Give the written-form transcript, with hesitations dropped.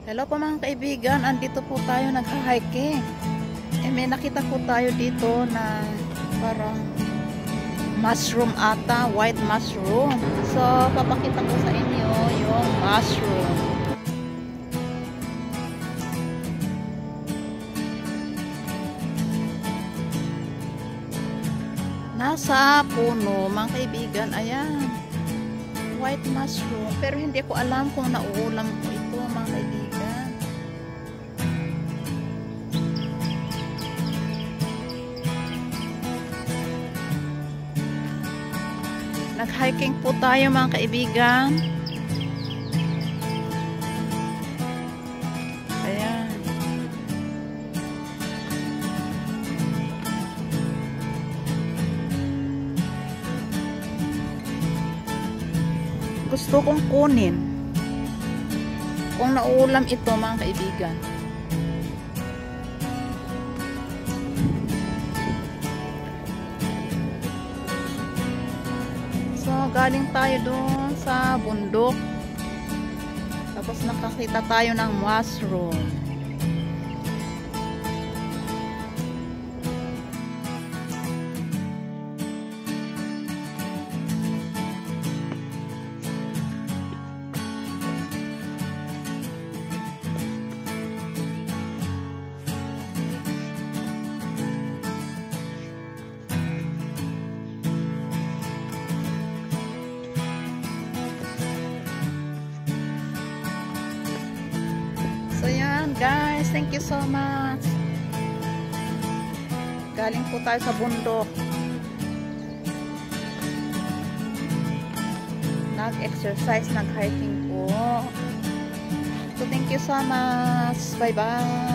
Hello po mga kaibigan, andito po tayo nagha-hiking. May nakita po tayo dito na parang mushroom ata, white mushroom. So, papakita ko sa inyo yung mushroom. Nasa puno, mga kaibigan, ayan. White mushroom, pero hindi ko alam kung nauulam ko ito, mga kaibigan. Nag-hiking po tayo, mga kaibigan. Ayan. Gusto kong kunin kung nauulam ito, mga kaibigan. So galing tayo doon sa bundok, tapos nakakita tayo ng mushroom. So yan guys, thank you so much. Galing po tayo sa bundok. Nag-exercise, nag-hiking po. So thank you so much. Bye bye.